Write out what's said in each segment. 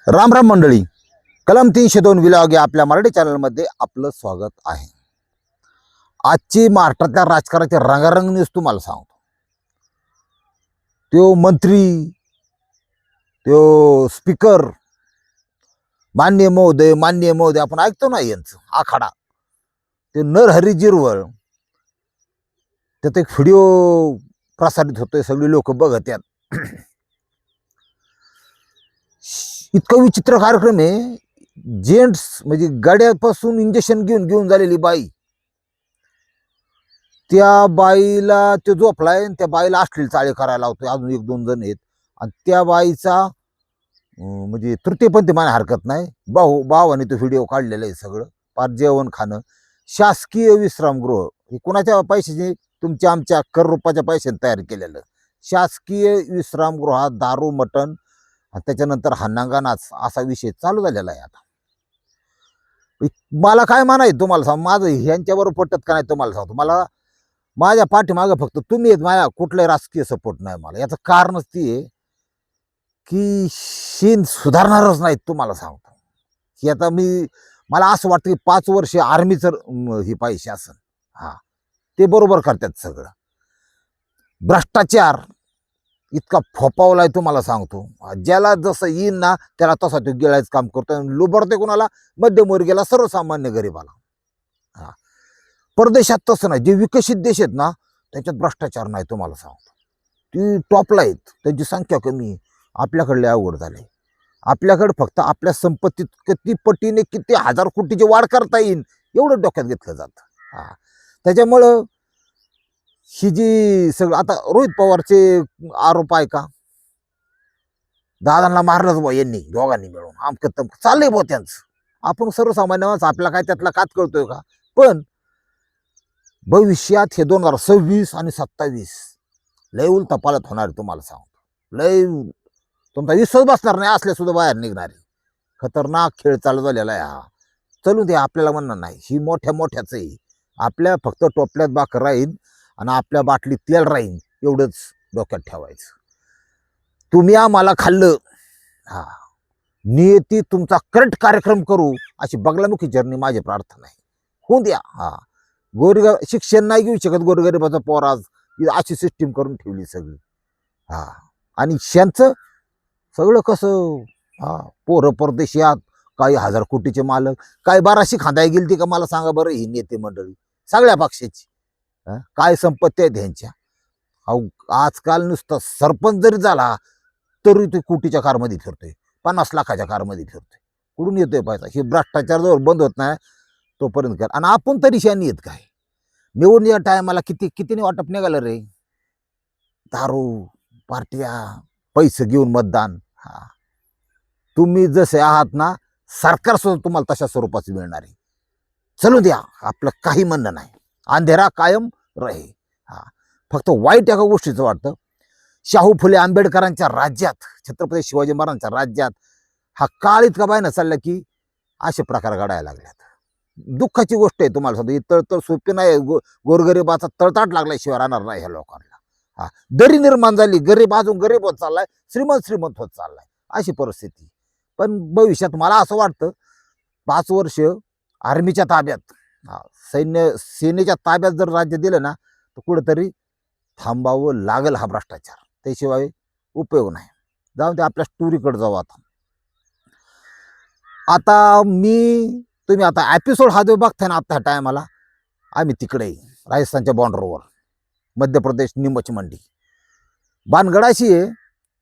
राम राम मंडळी, कलम 302 विलॉग या आपल्या मराठी चॅनलमध्ये आपलं स्वागत आहे. आजची महाराष्ट्रातल्या राजकारणाचे रंगारंग न्यूज तुम्हाला सांगतो. तो मंत्री, तो स्पीकर, मान्य महोदय आपण ऐकतो ना यांचं आखाडा, ते नरहरी जिरवळ, त्यात एक व्हिडिओ प्रसारित होतोय, सगळी लोक बघत आहेत. इतका विचित्र कार्यक्रम आहे. जेंट्स म्हणजे गाड्यापासून इंजेक्शन घेऊन झालेली बाई, त्या बाईला तो झोपलाय, त्या बाईला अश्लील चाळे करायला लावतोय. अजून एक दोन जण आहेत आणि त्या बाईचा म्हणजे तृतीयपंथी मानाय हरकत नाही. भावाने तो व्हिडिओ काढलेला आहे. सगळं पार जेवण खाणं, शासकीय विश्रामगृह, हे कोणाच्या पैशाचे, तुमच्या आमच्या कर रुपाच्या पैशाने तयार केलेलं शासकीय विश्रामगृहात दारू मटण आणि त्याच्यानंतर हा नाच असा विषय चालू झालेला आहे. आता मला काय म्हणायचं तुम्हाला सांग, माझं ह्यांच्याबरोबर पटत का नाही तुम्हाला सांगतो. मला माझ्या पाठीमागं फक्त तुम्ही आहेत, माझ्या कुठलाही राजकीय सपोर्ट नाही मला. याचं कारणच ती आहे की शीन सुधारणारच नाहीत. तुम्हाला सांगतो की आता मला असं वाटतं की 5 वर्ष आर्मीचं ही पाहिजे असं. हा, ते बरोबर करतात. सगळं भ्रष्टाचार इतका फोपावलाय तुम्हाला सांगतो. ज्याला जसं येईन ना त्याला तसा तो गिळायचं काम करतो. लुबडते कोणाला, मध्यमवर्गीयाला, सर्वसामान्य गरीबाला. हा, परदेशात तसं नाही. जे विकसित देश आहेत ना त्याच्यात भ्रष्टाचार नाही. तुम्हाला सांगतो ती टॉपला आहेत, त्यांची संख्या कमी आहे. आपल्याकडले अवघड झाले. आपल्याकडे फक्त आपल्या संपत्तीत किती पटीने किती हजार कोटीची वाढ करता येईल एवढं डोक्यात घेतलं जातं. हा, त्याच्यामुळं ही जी सगळं आता रोहित पवारचे आरोप आहे का, दादांना मारलंच बा यांनी दोघांनी मिळून, आमकं चाललंय बा त्यांचं. आपण सर्वसामान्य माणसं, आपल्याला काय त्यातला कात कळतोय का. पण भविष्यात हे 2026 आणि 27 लय उलथापालथ होणार आहे. तुम्हाला सांगतो लय तुमचा विश्वास बसणार नाही असल्या सुद्धा बाहेर निघणारे खतरनाक खेळ चालू झालेला आहे. हा, चलू दे, आपल्याला म्हणणार नाही. ही मोठ्याच आहे. आपल्या फक्त टोपल्यात बाकर राहील आणि आपल्या बाटलीत तेल राहील, एवढंच डोक्यात ठेवायचं. तुम्ही आम्हाला खाल्लं, हा, नियती तुमचा करेक्ट कार्यक्रम करू अशी बगलामुखी जर्नी माझी प्रार्थना आहे. होऊ द्या. हा, शिक्षण नाही घेऊ शकत गोरगरिबाचा पोर आज, अशी सिस्टीम करून ठेवली सगळी. हा, आणि त्यांचं सगळं कसं, हा, पोरं परदेशात, काही हजार कोटीचे मालक, काही बाराशी खांदाय गेली का मला सांगा बरं. ही नेते मंडळी सगळ्या पक्षाची काय संपत्ती आहे त्यांच्या. अहो, आजकाल नुसतं सरपंच जरी झाला तरी ते कोटीच्या कारमध्ये फिरतोय, 50 लाखाच्या कारमध्ये फिरतोय. कुठून येतोय पैसा. हे भ्रष्टाचार जवळ बंद होत नाही तोपर्यंत कर. आणि आपण तरी शानी येत काय, निवडून या टायमाला कितीने वाटप निघालं रे. दारू, पार्ट्या, पैसे घेऊन मतदान. हा, तुम्ही जसे आहात ना, सरकार सुद्धा तुम्हाला तशा स्वरूपाचं मिळणार आहे. चलू द्या, आपलं काही म्हणणं नाही. अंधेरा कायम रहे. हा, फक्त वाईट एका गोष्टीचं वाटतं, शाहू फुले आंबेडकरांच्या राज्यात, छत्रपती शिवाजी महाराजांच्या राज्यात हा काळ इतका बायनं चालला की असे प्रकार घडायला लागल्यात. दुःखाची गोष्ट आहे. तुम्हाला सांगतो, ही तळतळ सोपी नाही. गोरगरिबाचा तळताट लागल्याशिवाय राहणार नाही ह्या लोकांना. हा, दरी निर्माण झाली. गरीब अजून गरीब होत चाललाय, श्रीमंत होत चाललाय, अशी परिस्थिती. पण भविष्यात मला असं वाटतं 5 वर्ष आर्मीच्या ताब्यात, सेनेच्या ताब्यात जर राज्य दिलं ना तर कुठेतरी थांबावं लागेल हा भ्रष्टाचार. त्याशिवाय उपयोग नाही. जाऊन ते आपल्या स्टोरीकडे जाऊ. आता तुम्ही आता एपिसोड हा जो बघताय ना आता ह्या टायमाला, आम्ही तिकडे राजस्थानच्या बॉर्डरवर, मध्य प्रदेश नीमच मंडी. भानगड अशी आहे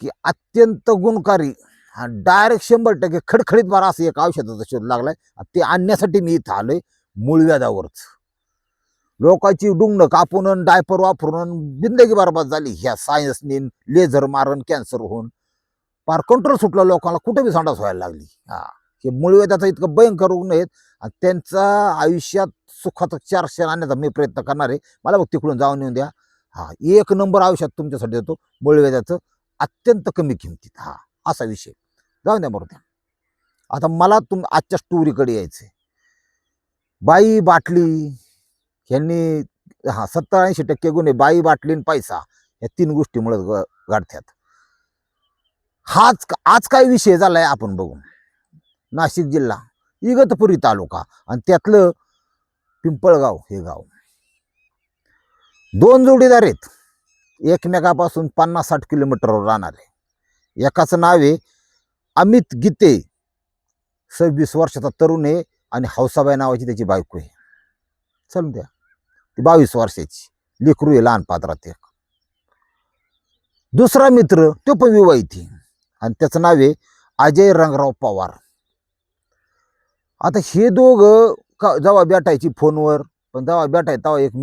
की अत्यंत गुणकारी, डायरेक्ट 100% खडखडीत बारा असं एक औषधाचा शोध लागलाय. ते आणण्यासाठी मी इथं आलोय. मूळव्याधावरच लोकांची डुंगणं कापून, डायपर वापरून जिंदगी बरबाद झाली ह्या सायन्सने. लेझर मारून कॅन्सर होऊन फार कंट्रोल सुटला लोकांना, कुठे बी संडास व्हायला लागली. हा, हे मूळव्याधाचा इतकं भयंकर रुग्ण आहेत. आणि त्यांचा आयुष्यात सुखात 4 क्षण आणण्याचा मी प्रयत्न करणार आहे. मला बघ तिकडून जाऊन येऊन द्या. हा, 1 नंबर आयुष्यात तुमच्यासाठी देतो मूळव्याधाचं, अत्यंत कमी किमतीत. हा, असा विषय. जाऊन द्या बरोबर. आता मला आजच्या स्टोरीकडे यायचंय. बाई बाटली ह्यांनी, हा, 70-80% गुन्हे बाई बाटली आणि पैसा या 3 गोष्टीमुळे घडतात. आज काय विषय झालाय आपण बघू. नाशिक जिल्हा, इगतपुरी तालुका आणि त्यातलं पिंपळगाव हे गाव. दोन जोडीदार आहेत, एकमेकापासून 50-60 किलोमीटरवर राहणारे. एकाचं नाव आहे अमित गीते, 26 वर्षाचा तरुण आहे आणि हौसाबाई नावाची त्याची बायको आहे. चलून द्या, ती 22 वर्षाची लेकरू आहे लहान पात्रात एक. दुसरा मित्र तो पण विवाहित आणि त्याचं नाव आहे अजय रंगराव पवार. आता हे दोघं जेव्हा भेटायची फोनवर, पण जेव्हा भेटाय तेव्हा एक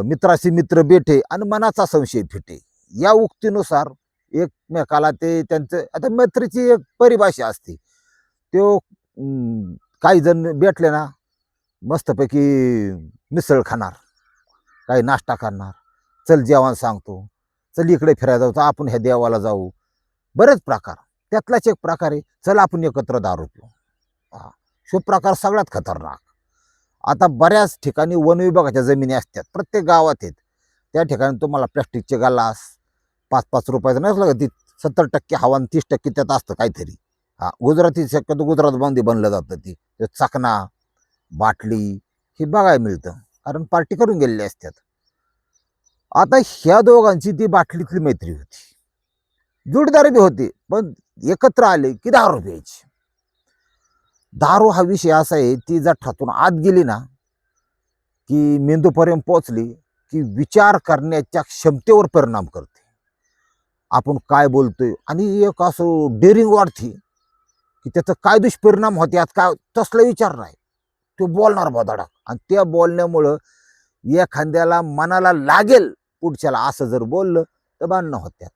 मित्राशी मित्र भेटे आणि मनाचा संशय फिटे, या उक्तीनुसार एकमेकाला ते त्यांचं, आता मैत्रीची एक परिभाषा असते. तो काही जण भेटले ना, मस्तपैकी मिसळ खाणार, काही नाश्ता करणार, चल जेवण सांगतो, चल इकडे फिरायला जाऊ, आपण ह्या देवाला जाऊ, बरेच प्रकार. त्यातलाच एक प्रकार आहे, चल आपण एकत्र दारू पिऊ. हा प्रकार सगळ्यात खतरनाक. आता बऱ्याच ठिकाणी वन विभागाच्या जमिनी असतात, प्रत्येक गावात आहेत. त्या ठिकाणी तुम्हाला प्लॅस्टिकचे ग्लास 5-5 रुपयाचं नसलं का, ती 70% हवा आणि 30% त्यात असतं काहीतरी. गुजराती शक्यतो गुजरातमध्ये बनलं जातं. ती चकना बाटली हे बघायला मिळतं, कारण पार्टी करून गेलेली असतात. आता ह्या दोघांची ती बाटलीतली मैत्री होती, जोडीदार बी होती, पण एकत्र आले की दारू प्यायची. दारू हा विषय असा आहे, ती जठातून आत गेली ना की मेंदूपर्यंत पोचली की विचार करण्याच्या क्षमतेवर परिणाम करते. आपण काय बोलतोय आणि एक असं डेअरिंग वाढते की त्याचं काय दुष्परिणाम होते यात काय तसला विचार नाही, तो बोलणार बदाडा. आणि त्या बोलण्यामुळं एखाद्याला मनाला लागेल पुढच्याला असं जर बोललं तर भांडणं होत्यात.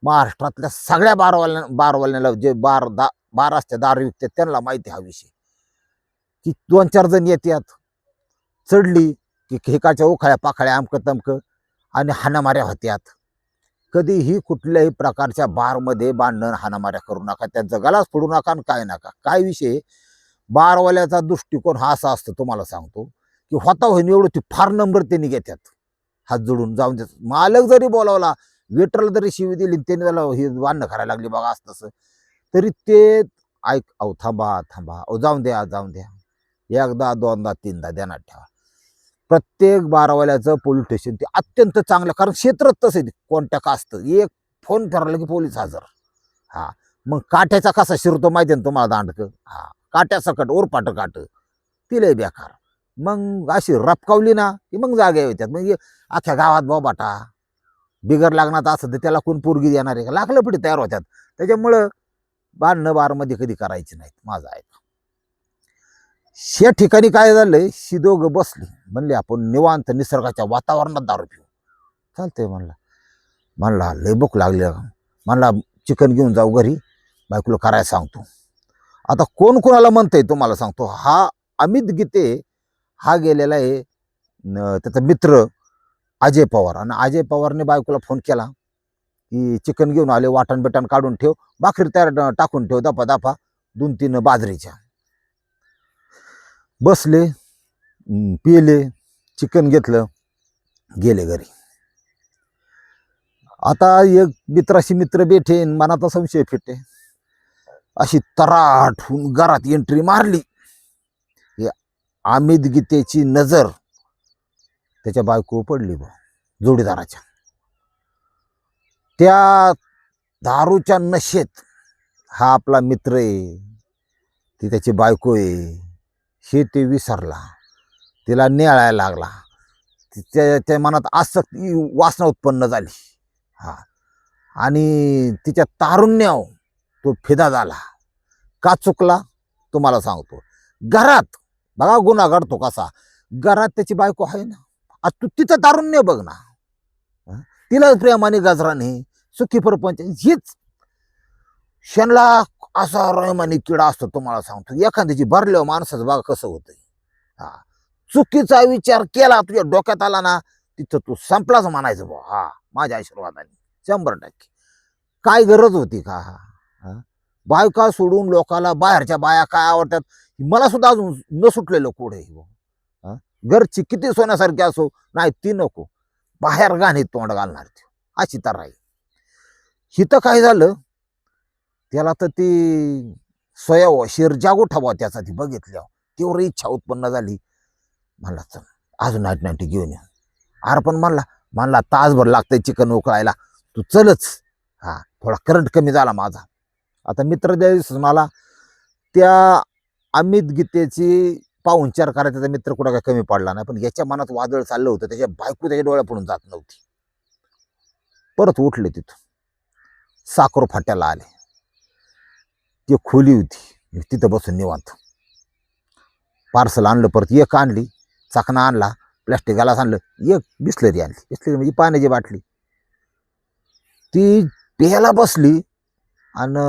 महाराष्ट्रातल्या सगळ्या बारवाल्यांना जे बार असते दारू विकतात त्यांना माहिती हा विषय, की 2-4 जण येतात, चढली की खेकाच्या उखाळ्या पाखाळ्या आमकं तमकं आणि हाणामाऱ्या होत्यात. कधीही कुठल्याही प्रकारच्या बारमध्ये भांडण हाणामाऱ्या करू नका, त्यांचा गलास फोडू नका आणि काय नका. काय विषय, बारवाल्याचा दृष्टिकोन हा असा असतो, तुम्हाला सांगतो, की होता होईन एवढं ती फार नम्रतेने घेतात, हात जोडून जाऊन देतात. मालक जरी बोलावला, वेटरला जरी शिवी दिली, त्याने त्याला हे भांडणं करायला लागली बघा असं तसं, तरी ते ऐक, अहो थांबा थांबा, अहो जाऊन द्या, एकदा 2दा 3दा ध्यानात ठेवा. प्रत्येक बारवाल्याचं पोलीस स्टेशन ते अत्यंत चांगलं, कारण क्षेत्रच तसं कोणत्या का असतं, एक फोन करायला की पोलीस हजर. मग काट्याचा कसा शिरतो माहिती ना तुम्हाला, दांडकं, काट्यासकट ओरपाट काट, तिला बेकार. मग अशी रपकावली ना की मग जागे होत्यात. मग अख्ख्या गावात बाबाटा बिगर लागणार असं तर त्याला कोण पोरगी देणार आहे का, लाकलं पिढी तयार होत्यात. त्याच्यामुळं भांडणं बारमध्ये कधी करायची नाहीत, माझा ऐका. ह्या ठिकाणी काय झालंय, शी दोघं बसली, म्हणले आपण निवांत निसर्गाच्या वातावरणात दारू पिऊ. चालतंय म्हणला लय भूक लागली, म्हणला चिकन घेऊन जाऊ घरी, बायकोला करायला सांगतो. आता कोण कोणाला म्हणतंय तुम्हाला सांगतो. हा अमित गीते हा गेलेला आहे त्याचा मित्र अजय पवार, आणि अजय पवारने बायकोला फोन केला की चिकन घेऊन आले, वाटण बिटण काढून ठेव, भाकरी तयार टाकून ठेव, दफा 2-3 बाजरीच्या. बसले, पिले, चिकन घेतलं, गेले घरी. आता एक मित्राशी मित्र भेटे, मनाचा संशय फिटे, अशी तराट होऊन घरात एंट्री मारली. अमित गीतेची नजर त्याच्या बायको पडली जोडीदाराच्या. त्या दारूच्या नशेत हा आपला मित्र आहे, ती त्याची बायको आहे हे ते विसरला, तिला नेळायला लागला, तिच्या मनात आसक्ती वासना उत्पन्न झाली. आणि तिच्या तारुण्यावर तो फिदा झाला. का चुकला तुम्हाला सांगतो. घरात बघा गुन्हा घडतो कसा, घरात त्याची बायको आहे ना, आज तू तिचं तारुण्य बघ ना, तिला प्रेमाने गजराने सुखी परपंच, हीच क्षणला असा रहमानी किडा असतो. तुम्हाला सांगतो, एखाद्याची भरल्यावर माणसाचं बघा कसं होतंय. चुकीचा विचार केला तुझ्या डोक्यात आला ना, तिथं तू संपलाच म्हणायचं बा. माझ्या आशीर्वादाने 100%. काय गरज होती का? बायका सोडून लोकाला बाहेरच्या बाया काय आवडतात, मला सुद्धा अजून न सुटलेलं कोड आहे. घरची किती सोन्यासारखी असो, नाही ती नको, बाहेर गाणी तोंड घालणार ती, अशी तर आहे. हिथं काय झालं, त्याला तर ती स्वयं शेर जागो ठेवा त्याचा ती बघितल्यावर तीव्र इच्छा उत्पन्न झाली. म्हणला चल अजून 99 घेऊन ये. अरे पण म्हणला म्हणला तासभर लागतंय चिकन उकळायला, तू चलच. हा थोडा करंट कमी झाला माझा. आता मित्र द्यावेळेस मला त्या अमित गीतेची पाहुणचार करायचा, त्याचा मित्र कुठं काय कमी पडला नाही, पण याच्या मनात वादळ चाललं होतं. त्याच्या बायको त्याच्या डोळ्यापुढून जात नव्हती. परत उठले तिथून, साखर फाट्याला आले. ती खोली होती, तिथं बसून निवांत पार्सल आणलं, परत एक आणली, चाकणा आणला, प्लॅस्टिक ग्लास आणलं, एक बिस्लरी आणली. बिस्लरी म्हणजे पाण्याची बाटली. ती प्यायला बसली आणि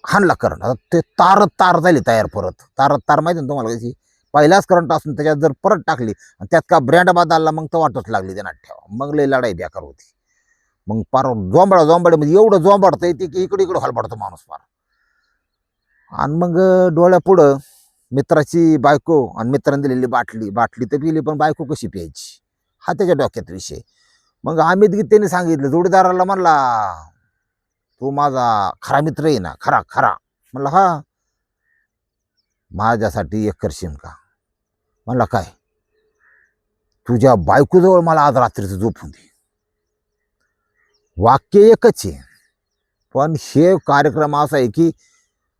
हाणला करंट. आता ते तारत तार झाली तयार. परत तारत तार माहिती ना तुम्हाला कशी, पहिलाच करंट असून त्याच्यात जर परत टाकली आणि त्यात का ब्रँड बदलला मग तर वाटच लागली त्यांना ठेवा. मग लई लढाई बेकार होती. मग पार जोंबाडे म्हणजे एवढं जोंबाडतं येते की इकडे इकडे हलबडतो माणूस पार. आणि मग डोळ्यापुढं मित्राची बायको आणि मित्रांनी दिलेली बाटली. बाटली तर पिली, पण बायको कशी प्यायची हा त्याच्या डोक्यात विषय. मग अमित गीतेने सांगितलं जोडीदाराला, म्हणला तू माझा खरा मित्र आहे ना, खरा खरा. म्हणलं हा. माझ्यासाठी एक करशील का? म्हणला काय? तुझ्या बायकोजवळ मला आज रात्रीचं झोपून दे. वाक्य एकच आहे, पण हे कार्यक्रम असा आहे की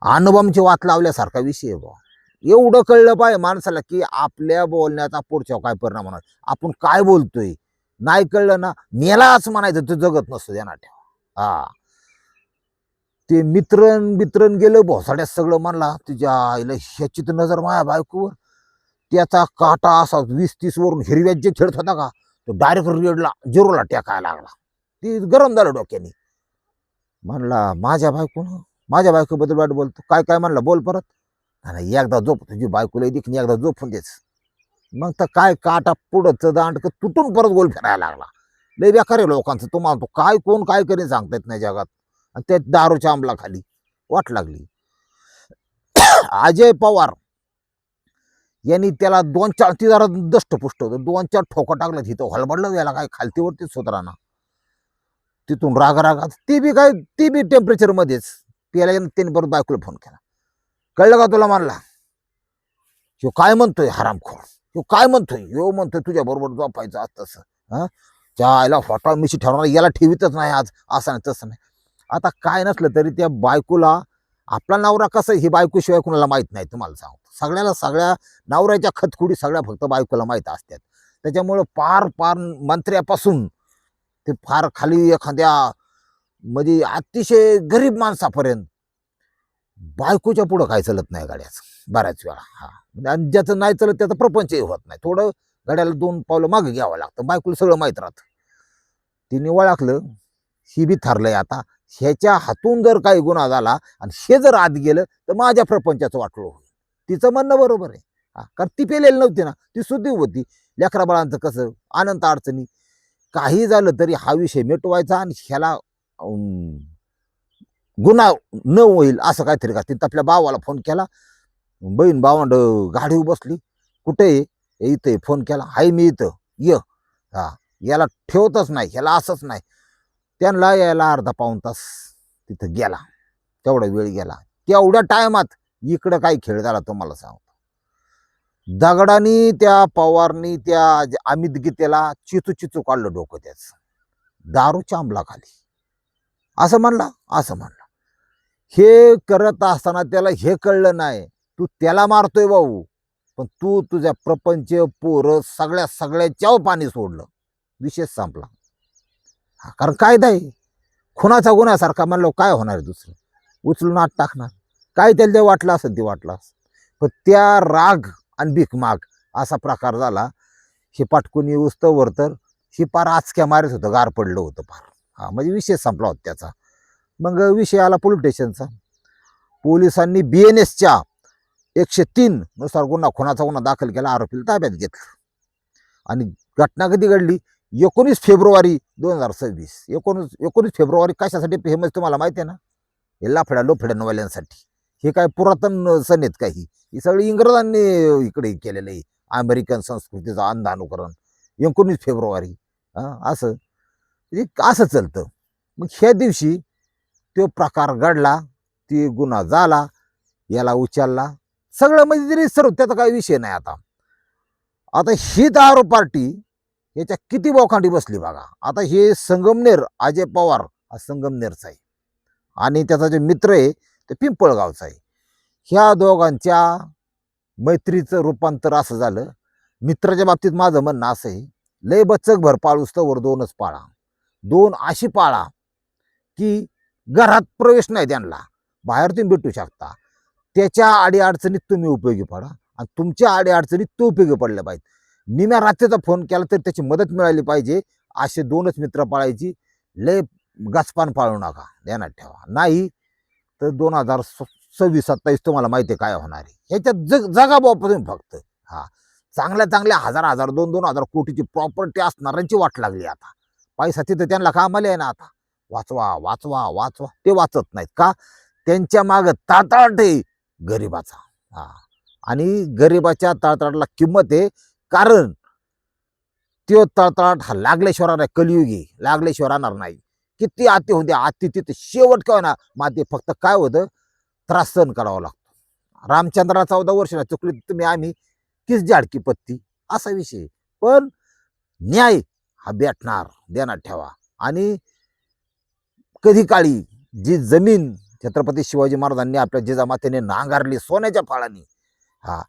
अनुभवची वाट लावल्यासारखा विषय आहे. एवढं कळलं पाहिजे माणसाला की आपल्या बोलण्याचा पुढच्या काय परिणाम होणार, आपण काय बोलतोय. नाही कळलं ना, मेलाच म्हणायचं, तू जगत नसतो त्यांना ठेवा. हा ते मित्रण गेलं भोसाड्यात सगळं. म्हणला तुझ्या आईला ह्याची तर नजर माझ्या बायकोवर. त्याचा काटा असा 20-30 वरून हिरव्यात जे खेळत होता का, तो डायरेक्ट रेडला जिरोला टेकायला लागला. ती गरम झालं डोक्याने. म्हणला माझ्या बायकोबद्दल वाईट बोलतो काय काय? म्हणला बोल परत. नाही एकदा झोप, तुझी बायकोला देखील एकदा झोपून देच. मग तर काय काटा पुढंच दांडक तुटून परत गोल फिरायला लागला. लय बेकार आहे लोकांचं. तुम्हाला तो काय कोण काय करेन सांगता येत नाही जगात. आणि त्या दारूच्या अंमलाखाली वाट लागली. अजय पवार यांनी त्याला 2-4 ती जरा दष्टपुष्ट होतं, 2-4 ठोका टाकलं. तिथं हलबडलं, याला काय खालतीवरतीच सुधारणा. तिथून रागात ती बी टेम्परेचर मध्येच त्याला त्यांनी परत बायकोला फोन केला. कळलं का तुला? म्हणला ह्यो काय म्हणतोय हरामखोर, ह्यो काय म्हणतोय, ह्यो म्हणतोय तुझ्या बरोबर झोपायचं आज तसं. हा त्या आईला फोटा मिशी ठेवणार, याला ठेवीतच नाही आज, असं नाही तसं नाही. आता काय नसलं तरी त्या बायकोला आपला नवरा कसं, ही बायकोशिवाय कुणाला माहित नाही. तुम्हाला सांगतो, सगळ्या नवऱ्याच्या खतखुडी सगळ्या फक्त बायकोला माहीत असतात. त्याच्यामुळं पार मंत्र्यापासून ते फार खाली एखाद्या म्हणजे अतिशय गरीब माणसापर्यंत बायकोच्या पुढं काय चलत नाही गाड्याचं बऱ्याच वेळा. हा आणि ज्याचं नाही चलत त्याचं प्रपंचही होत नाही. थोडं गाड्याला 2 पावलं मागे घ्यावं लागतं. बायकोला सगळं माहीत राहतं. तिने ओळखलं ही बी ठरलंय आता, ह्याच्या हातून जर काही गुन्हा झाला आणि हे जर आत गेलं तर माझ्या प्रपंचाचं वाटलं होईल. तिचं म्हणणं बरोबर आहे. कारण ती पेलेली नव्हती ना, ती सुदैव होती. लेकरा बाळांचं कसं अनंत अडचणी, काही झालं तरी हा विषय मिटवायचा आणि ह्याला गुन्हा न होईल असं काहीतरी का. तिथं आपल्या भावाला फोन केला, बहीण भावंड गाडीवर बसली. कुठे इथे फोन केला, हाय मी इथं ये. हा याला ठेवतच नाही, ह्याला असंच नाही. त्यांना यायला अर्धा पाऊण तास तिथं गेला. तेवढा वेळ गेला. तेवढ्या टायमात इकडं काय खेळ झाला तुम्हाला सांगतो. दगडानी त्या पवारनी त्या अमित गीतेला चिचू काढलं डोकं त्याच दारूच्या अंमलाखाली. असं म्हणला. हे करत असताना त्याला हे कळलं नाही, तू त्याला मारतोय भाऊ, पण तू तुझ्या प्रपंच पोरं सगळ्याच्या पाणी सोडलं. विषय संपला. कारण कायदा आहे. खुनाचा गुन्ह्यासारखा म्हणलं काय होणार, दुसरं उचलून आत टाकणार. काय त्याला जे वाटलं असेल ते वाटलं असेल, पण त्या राग आणि भीकमाग असा प्रकार झाला. हे पाटकुनी उस्तवर तर ही पार आचक्या मारत होतं, गार पडलं होतं पार. हा म्हणजे विषय संपला होता त्याचा. मग विषय आला पोलीस स्टेशनचा. पोलिसांनी BNSच्या 103 नुसार खुनाचा गुन्हा दाखल केला. आरोपीला ताब्यात घेतलं. आणि घटना कधी घडली? 19 फेब्रुवारी 2026. 19 फेब्रुवारी कशासाठी फेमस तुम्हाला माहिती आहे ना? हे लोफड्यांवाल्यांसाठी. हे काय पुरातन सण आहेत काही, ही सगळी इंग्रजांनी इकडे केलेलं आहे. अमेरिकन संस्कृतीचं अंध अनुकरण. 19 फेब्रुवारी असं चलतं. मग ह्या दिवशी तो प्रकार घडला, ती गुन्हा झाला, याला उचलला, सगळं म्हणजे तरी सर्व त्याचा काही विषय नाही. आता ही दारू पार्टी याच्या किती बोखांडी बसली बघा. आता हे संगमनेर, अजय पवार हा संगमनेरचा आहे आणि त्याचा जे मित्र आहे ते पिंपळगावचा आहे. ह्या दोघांच्या मैत्रीचं रूपांतर असं झालं. मित्राच्या बाबतीत माझं म्हणणं असं आहे, लय बच्चक भर पाळूस तर दोनच पाळा. दोन अशी पाळा की घरात प्रवेश नाही त्यांना, बाहेर तुम्ही भेटू शकता. त्याच्या अडीअडचणीत तुम्ही उपयोगी पडा आणि तुमच्या अडीअडचणीत तो उपयोगी पडले पाहिजे. निम्या रात्रीचा फोन केला तर त्याची मदत मिळाली पाहिजे. असे दोनच मित्र पाळायची. लय गचपान पाळू नका, ध्यानात ठेवा. नाही तर 2026-27 तुम्हाला माहिती आहे काय होणार आहे. ह्याच्यात जगा बाबा तुम्ही फक्त. हा, चांगल्या हजार 2,000 कोटीची प्रॉपर्टी असणाऱ्यांची वाट लागली आता. पैसा तिथं त्यांना कामाला आहे ना आता. वाचवा वाचवा वाचवा, ते वाचत नाहीत का? त्यांच्या मागं ताटाट आहे गरिबाचा. हा, आणि गरिबाच्या तळतळाटला किंमत आहे, कारण तो तळतळाट हा लागल्याशिवाय राहणार, कलियुगी लागल्याशिवाय राहणार नाही. किती आती होते, आती तिथे शेवट काय ना माती, फक्त काय होतं, त्रास सहन करावा लागतो. रामचंद्रा 14 वर्ष चुकली तुम्ही, आम्ही किस झाडकी पत्ती, असा विषय. पण न्याय हा भेटणार, ध्यानात ठेवा. आणि कधी काळी जी जमीन छत्रपती शिवाजी महाराजांनी आपल्या जिजामातेने नांगरली सोन्याच्या फाळानी, हा,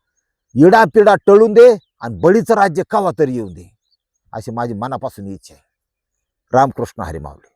इडापिडा टळून दे आणि बळीचं राज्य कवा तरी येऊ दे, अशी माझी मनापासून इच्छा आहे. रामकृष्ण हरी माऊली.